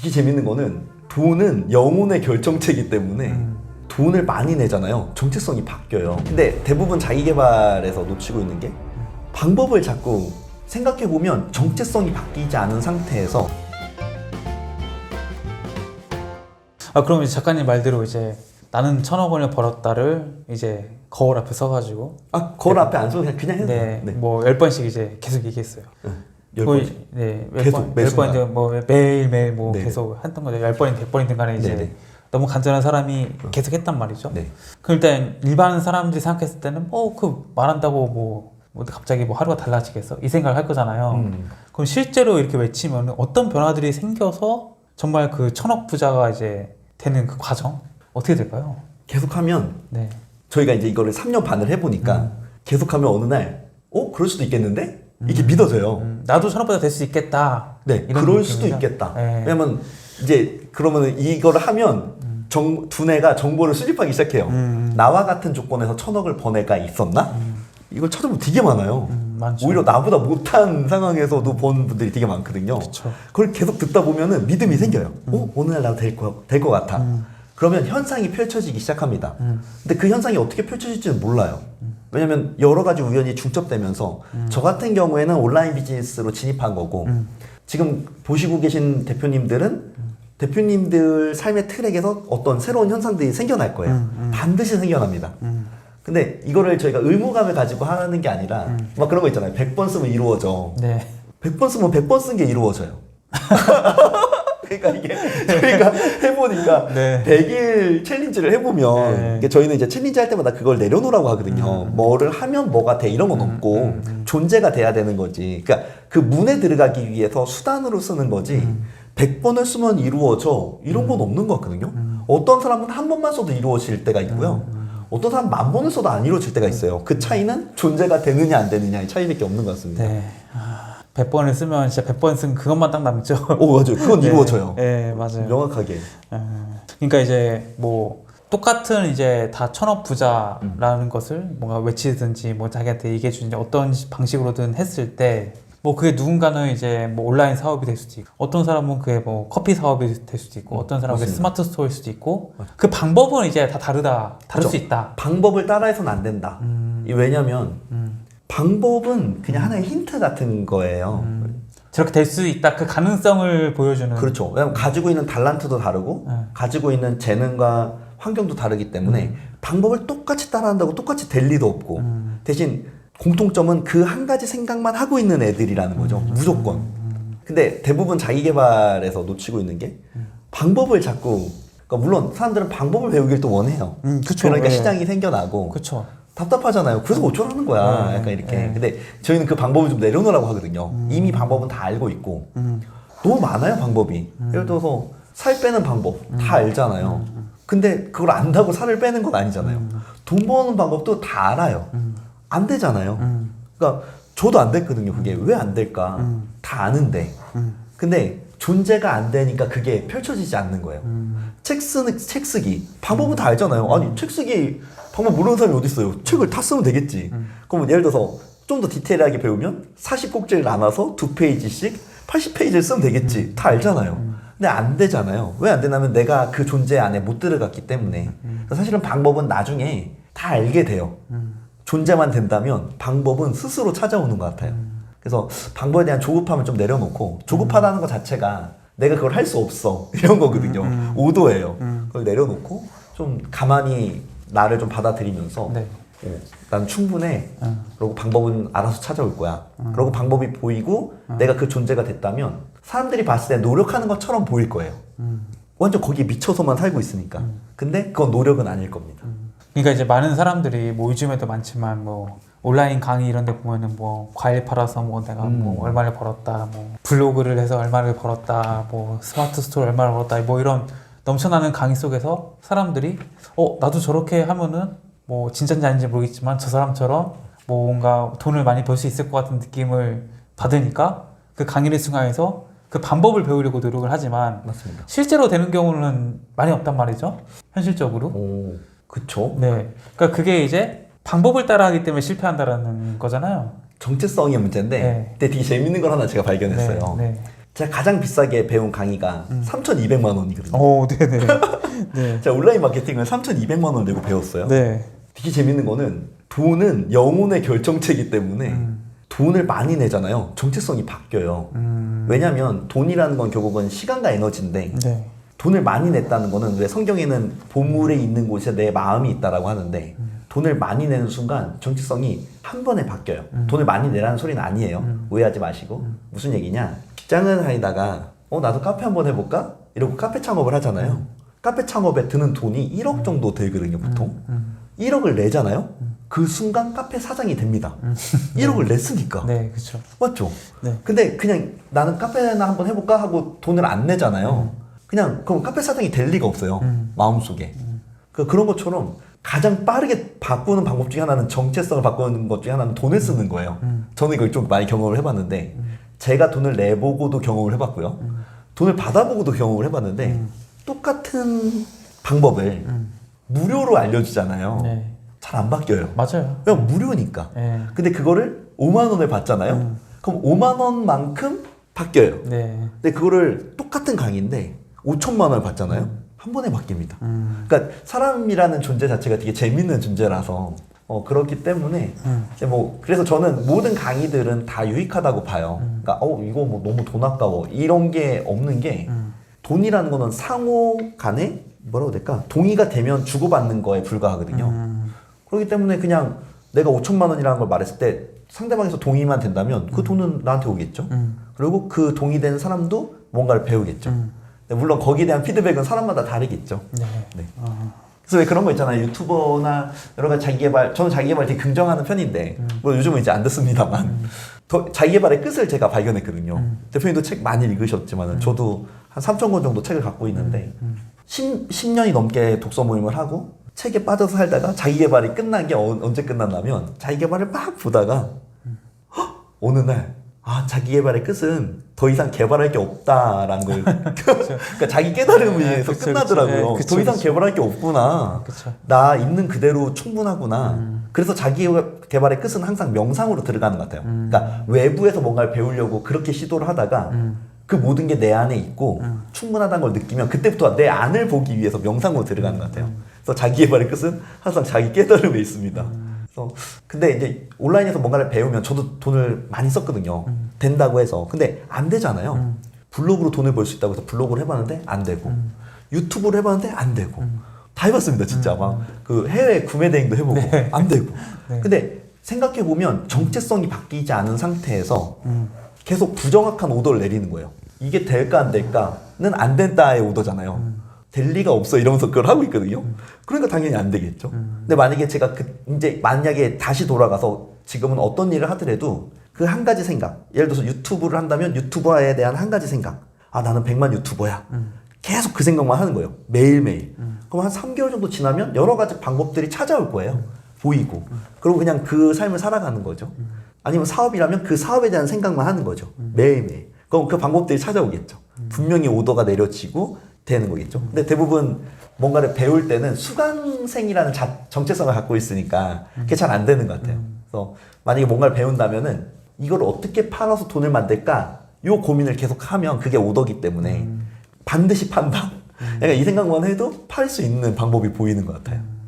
되게 재밌는 거는 돈은 영혼의 결정체이기 때문에 돈을 많이 내잖아요. 정체성이 바뀌어요. 근데 대부분 자기계발에서 놓치고 있는 게 방법을 자꾸 생각해보면 정체성이 바뀌지 않은 상태에서 그럼 이제 작가님 말대로 이제 나는 1,000억 원을 벌었다를 이제 거울 앞에 서가지고 거울 앞에 안 서고 그냥 해도 돼요. 네, 뭐 10번씩 이제 계속 얘기했어요. 10번씩. 네, 계속, 매 10번 이제 뭐 매일매일 뭐 네. 계속 했던 거죠. 10번이든 100번이든 간에 이제 네네. 너무 간절한 사람이 계속 했단 말이죠. 네. 그럼 일단 일반 사람들이 생각했을 때는 그 말한다고 뭐 갑자기 뭐 하루가 달라지겠어? 이 생각을 할 거잖아요. 그럼 실제로 이렇게 외치면 어떤 변화들이 생겨서 정말 그 1,000억 부자가 이제 되는 그 과정 어떻게 될까요? 계속하면 네. 저희가 이제 이거를 3년 반을 해보니까 계속하면 어느 날 그럴 수도 있겠는데? 이게 믿어져요. 나도 1,000억 부자 될 수 있겠다. 네, 이런 그럴 느낌이죠? 수도 있겠다. 네. 왜냐면 이제 그러면은 이거를 하면 두뇌가 정보를 수집하기 시작해요. 나와 같은 조건에서 1,000억을 번 애가 있었나? 이걸 찾아보면 되게 많아요. 많죠. 오히려 나보다 못한 상황에서도 본 분들이 되게 많거든요. 그쵸. 그걸 계속 듣다 보면은 믿음이 생겨요. 어느 날 나도 될 것 같아. 그러면 현상이 펼쳐지기 시작합니다. 근데 그 현상이 어떻게 펼쳐질지는 몰라요. 왜냐면 여러 가지 우연이 중첩되면서 저 같은 경우에는 온라인 비즈니스로 진입한 거고 지금 보시고 계신 대표님들은 대표님들 삶의 트랙에서 어떤 새로운 현상들이 생겨날 거예요. 반드시 생겨납니다. 근데 이거를 저희가 의무감을 가지고 하는 게 아니라 막 그런 거 있잖아요. 100번 쓰면 이루어져. 네. 100번 쓰면 100번 쓴 게 이루어져요. 그러니까 이게 저희가 해보니까 네. 100일 챌린지를 해보면 네. 이게 저희는 이제 챌린지 할 때마다 그걸 내려놓으라고 하거든요. 뭐를 하면 뭐가 돼 이런 건 없고 존재가 돼야 되는 거지. 그러니까 그 문에 들어가기 위해서 수단으로 쓰는 거지. 100번을 쓰면 이루어져 이런 건 없는 것 같거든요. 어떤 사람은 한 번만 써도 이루어질 때가 있고요. 어떤 사람은 10,000번을 써도 안 이루어질 때가 있어요. 그 차이는 존재가 되느냐 안 되느냐의 차이밖에 없는 것 같습니다. 네. 100번을 쓰면 진짜 100번 쓴 그것만 딱 남죠. 맞아요. 그건 네. 이루어져요. 네, 맞아요. 명확하게. 그러니까 이제 뭐 똑같은 이제 다 1,000억 부자라는 것을 뭔가 외치든지 뭐 자기한테 얘기해 주든지 어떤 방식으로든 했을 때 뭐 그게 누군가는 이제 뭐 온라인 사업이 될 수도 있고 어떤 사람은 그게 뭐 커피 사업이 될 수도 있고 어떤 사람은 그게 스마트 스토어일 수도 있고 그 방법은 이제 다 다를 그렇죠. 수 있다. 방법을 따라해서는 안 된다. 왜냐면 방법은 그냥 하나의 힌트 같은 거예요. 저렇게 될 수 있다. 그 가능성을 보여주는. 그렇죠. 왜냐면 가지고 있는 달란트도 다르고 가지고 있는 재능과 환경도 다르기 때문에 방법을 똑같이 따라한다고 똑같이 될 리도 없고 대신 공통점은 그 한 가지 생각만 하고 있는 애들이라는 거죠. 무조건. 근데 대부분 자기계발에서 놓치고 있는 게 방법을 자꾸 그러니까 물론 사람들은 방법을 배우길 또 원해요. 그쵸. 그러니까 네. 시장이 생겨나고 그렇죠. 답답하잖아요. 그래서 어쩌라는 거야. 약간 이렇게. 근데 저희는 그 방법을 좀 내려놓으라고 하거든요. 이미 방법은 다 알고 있고 너무 많아요 방법이. 예를 들어서 살 빼는 방법 다 알잖아요. 근데 그걸 안다고 살을 빼는 건 아니잖아요. 돈 버는 방법도 다 알아요. 안 되잖아요. 그러니까 저도 안 됐거든요. 그게 왜 안 될까? 다 아는데. 근데 존재가 안 되니까 그게 펼쳐지지 않는 거예요. 책 쓰기 방법은 다 알잖아요. 아니 책 쓰기 방법 모르는 사람이 어디 있어요? 책을 다 쓰면 되겠지. 그러면 예를 들어서 좀 더 디테일하게 배우면 40꼭지를 나눠서 2페이지씩 80페이지를 쓰면 되겠지. 다 알잖아요. 근데 안 되잖아요. 왜 안 되냐면 내가 그 존재 안에 못 들어갔기 때문에. 사실은 방법은 나중에 다 알게 돼요. 존재만 된다면 방법은 스스로 찾아오는 것 같아요. 그래서 방법에 대한 조급함을 좀 내려놓고 조급하다는 것 자체가 내가 그걸 할 수 없어 이런 거거든요. 오도예요. 그걸 내려놓고 좀 가만히 나를 좀 받아들이면서 네. 난 충분해. 그리고 방법은 알아서 찾아올 거야. 그리고 방법이 보이고 내가 그 존재가 됐다면 사람들이 봤을 때 노력하는 것처럼 보일 거예요. 완전 거기에 미쳐서만 살고 있으니까. 근데 그건 노력은 아닐 겁니다. 그러니까 이제 많은 사람들이 뭐 요즘에도 많지만 뭐 온라인 강의 이런 데 보면은 뭐 과일 팔아서 뭐 내가 뭐 얼마를 벌었다, 뭐 블로그를 해서 얼마를 벌었다, 뭐 스마트 스토어 얼마를 벌었다, 뭐 이런 넘쳐나는 강의 속에서 사람들이 나도 저렇게 하면은 뭐 진짜인지 아닌지 모르겠지만 저 사람처럼 뭐 뭔가 돈을 많이 벌 수 있을 것 같은 느낌을 받으니까 그 강의를 승하해서 그 방법을 배우려고 노력을 하지만 맞습니다. 실제로 되는 경우는 많이 없단 말이죠. 현실적으로. 그쵸. 네. 그러니까 그게 이제 방법을 따라하기 때문에 실패한다라는 거잖아요. 정체성의 문제인데 네. 근데 되게 재밌는 걸 하나 제가 발견했어요. 네. 제가 가장 비싸게 배운 강의가 3,200만 원이거든요. 오, 네네. 네. 제가 온라인 마케팅을 3,200만 원 내고 배웠어요. 네. 되게 재밌는 거는 돈은 영혼의 결정체이기 때문에 돈을 많이 내잖아요. 정체성이 바뀌어요. 왜냐하면 돈이라는 건 결국은 시간과 에너지인데 네. 돈을 많이 냈다는 거는 왜 성경에는 보물에 있는 곳에 내 마음이 있다라고 하는데 돈을 많이 내는 순간 정체성이 한 번에 바뀌어요. 돈을 많이 내라는 소리는 아니에요. 오해하지 마시고. 무슨 얘기냐? 직장을 다니다가 나도 카페 한번 해볼까? 이러고 카페 창업을 하잖아요. 카페 창업에 드는 돈이 1억 정도 들거든요, 보통. 1억을 내잖아요. 그 순간 카페 사장이 됩니다. 1억을 냈으니까. 네, 그렇죠. 맞죠? 네. 근데 그냥 나는 카페나 한번 해볼까 하고 돈을 안 내잖아요. 그냥 그럼 카페 사장이 될 리가 없어요. 마음속에. 그런 것처럼 가장 빠르게 바꾸는 방법 중에 하나는 정체성을 바꾸는 것 중에 하나는 돈을 쓰는 거예요. 저는 이걸 좀 많이 경험을 해봤는데 제가 돈을 내보고도 경험을 해봤고요. 돈을 받아보고도 경험을 해봤는데 똑같은 방법을 무료로 알려주잖아요. 네. 잘 안 바뀌어요. 맞아요. 그냥 무료니까. 네. 근데 그거를 5만 원을 받잖아요. 그럼 5만 원만큼 바뀌어요. 네. 근데 그거를 똑같은 강의인데 5천만 원을 받잖아요. 한 번에 바뀝니다. 그러니까 사람이라는 존재 자체가 되게 재밌는 존재라서 그렇기 때문에 이제 뭐 그래서 저는 모든 강의들은 다 유익하다고 봐요. 그러니까 이거 뭐 너무 돈 아까워 이런 게 없는 게 돈이라는 거는 상호 간에 뭐라고 해야 될까? 동의가 되면 주고받는 거에 불과하거든요. 그렇기 때문에 그냥 내가 5천만 원이라는 걸 말했을 때 상대방에서 동의만 된다면 그 돈은 나한테 오겠죠. 그리고 그 동의된 사람도 뭔가를 배우겠죠. 물론 거기에 대한 피드백은 사람마다 다르겠죠. 네. 네. 그래서 왜 그런 거 있잖아요. 유튜버나 여러 가지 자기개발, 저는 자기개발 되게 긍정하는 편인데, 뭐 요즘은 이제 안 듣습니다만, 더 자기개발의 끝을 제가 발견했거든요. 대표님도 책 많이 읽으셨지만, 저도 한 3,000권 정도 책을 갖고 있는데, 10년이 넘게 독서 모임을 하고, 책에 빠져서 살다가 자기개발이 끝난 게 언제 끝났냐면, 자기개발을 막 보다가, 어느 날, 자기개발의 끝은 더 이상 개발할 게 없다라는 걸. 그러니까 자기 깨달음에서 끝나더라고요. 그쵸, 더 이상 그쵸. 개발할 게 없구나. 그쵸. 나 있는 그대로 충분하구나. 그래서 자기 개발의 끝은 항상 명상으로 들어가는 것 같아요. 그러니까 외부에서 뭔가를 배우려고 그렇게 시도를 하다가 그 모든 게 내 안에 있고 충분하다는 걸 느끼면 그때부터 내 안을 보기 위해서 명상으로 들어가는 것 같아요. 그래서 자기 개발의 끝은 항상 자기 깨달음에 있습니다. 근데 이제 온라인에서 뭔가를 배우면 저도 돈을 많이 썼거든요. 된다고 해서. 근데 안 되잖아요. 블로그로 돈을 벌 수 있다고 해서 블로그를 해봤는데 안 되고 유튜브를 해봤는데 안 되고 다 해봤습니다. 진짜 막 그 해외 구매 대행도 해보고 네. 안 되고. 네. 근데 생각해보면 정체성이 바뀌지 않은 상태에서 계속 부정확한 오더를 내리는 거예요. 이게 될까 안 될까는 안 된다의 오더잖아요. 될 리가 없어 이러면서 그걸 하고 있거든요. 그러니까 당연히 안 되겠죠. 근데 만약에 제가 이제 만약에 다시 돌아가서 지금은 어떤 일을 하더라도 그 한 가지 생각, 예를 들어서 유튜브를 한다면 유튜버에 대한 한 가지 생각, 나는 100만 유튜버야. 계속 그 생각만 하는 거예요. 매일매일. 그럼 한 3개월 정도 지나면 여러 가지 방법들이 찾아올 거예요. 보이고. 그리고 그냥 그 삶을 살아가는 거죠. 아니면 사업이라면 그 사업에 대한 생각만 하는 거죠. 매일매일. 그럼 그 방법들이 찾아오겠죠. 분명히 오더가 내려지고 되는 거겠죠. 근데 대부분 뭔가를 배울 때는 수강생이라는 정체성을 갖고 있으니까 그게 잘 안 되는 것 같아요. 그래서 만약에 뭔가를 배운다면은 이걸 어떻게 팔아서 돈을 만들까? 요 고민을 계속 하면 그게 오더기 때문에 반드시 판다. 그러니까 이 생각만 해도 팔 수 있는 방법이 보이는 것 같아요.